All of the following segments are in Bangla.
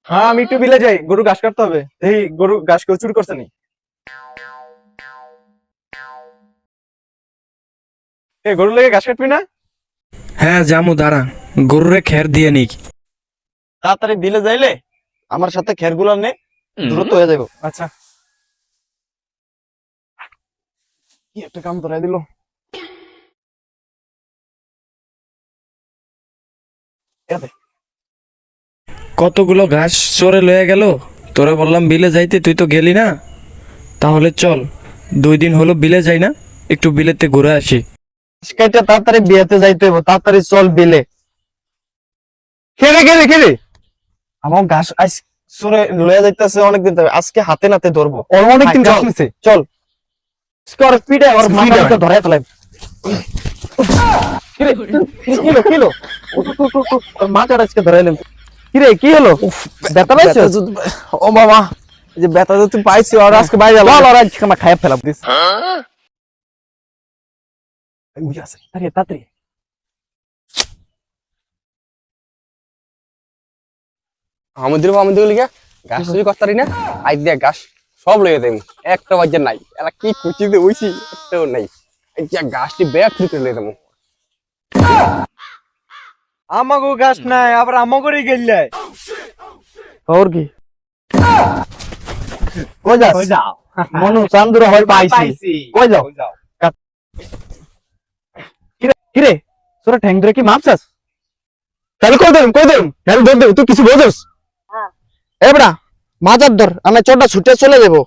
হ্যাঁ আমি একটু বিলে যাই, গরু ঘাস কাটতে হবে। এই গরু ঘাস কেউ চুরি করছে নি? এ গরু লেগে ঘাস কাটবি না? হ্যাঁ জামু, দাঁড়া, গরুরে খের দিয়ে নিক। তাড়াতাড়ি বিলে যাইলে আমার সাথে খেরগুলো নে, দ্রুত হয়ে যাবো। আচ্ছা, কি একটা কাম ধরাই দিল। কতগুলো ঘাস চরে লয়ে গেল, তোরে বললাম বিলে যাইতে, তুই তো গেলি না। তাহলে চল, 2 দিন হলো বিলে যাই না, একটু বিলেতে ঘুরে আসি। কেটে তাড়াতাড়ি বিয়েতে যাইতে হইব, তাড়াতাড়ি চল বিলে। খেলে খেলে খেলে আমার ঘাস আজ সরে লয়ে যাইতেছে অনেকদিন ধরে, আজকে হাতে নাতে ধরবো। ওর অনেকদিন চল, ঘাস নিছে। চল স্কোর পিটে ওর Speed মাথা এ। ধরে ফেলাই। কিলো কিলো ওর মাথাটা আজকে ধরে এলাম। কিরে কি হলো? ব্যথা পাইছো? ও বাবা, এই যে ব্যথা তো তুই পাইছি, আর আজকে বাইরে চল গেল। ওর আজকে আমার খাইয়া ফেলাম দিস। তাড়াতাড়ি তাড়াতাড়ি। আমাদের লিগা গাছ চুরি করতারি না, আজ দিয়া গাছ সব লইয়া দেব, একটা বাজার নাই। এলা কি কুচিতে হইছি একটাও নাই। এই যে গাছটি ব্যাগ চুরি করে লইয়া দেব। আমাগো ঘাস নাই, আবার আমাগোরই গেলে। ওর কি কই যাস? কই যাও? মনু চান্দুরা হয় পাইছি। কই যাও? কিরে তোরা ঠ্যাং ধরে কি মাপছাস? তাহলে কই দেন হ্যাঁ ধর দে, তুই কিছু বোঝস? এবড়া মাজার ধর, আমি চোরটা ছুটে চলে যাবো।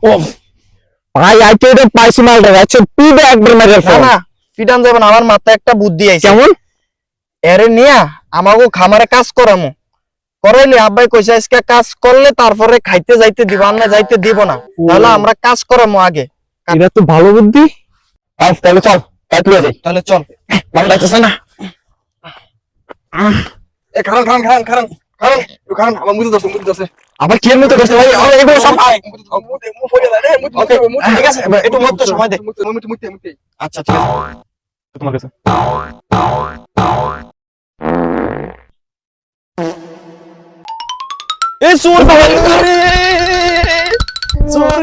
ভাই আই তো এটা পাইছি মালটা, আচ্ছা পিবে একবার মেরে না ফেল। না পিটান যাবেন, আমার মাথায় একটা বুদ্ধি আইছে। কেমন? এরে নিয়া আমাগো খামারে কাজ করামু, করাইলে আব্বাই কইছে আজকে কাজ করলে তারপরে খাইতে যাইতে দিব, না যাইতে দিব না। তাহলে আমরা কাজ করামু আগে। এটা তো ভালো বুদ্ধি। আজ তাহলে চল কাটলে যাই। তাহলে চল। ভালো লাগতেছে না? এ খারান আমার মুতে দছে আবার কি এর মতো করছে ভাই? আমার এগুলো সব ওকে ঠিক আছে, এবার একটু মত সময় দে। মুতে আচ্ছা ঠিক আছে। তোমার কাছে এ চোর ভাই, চোর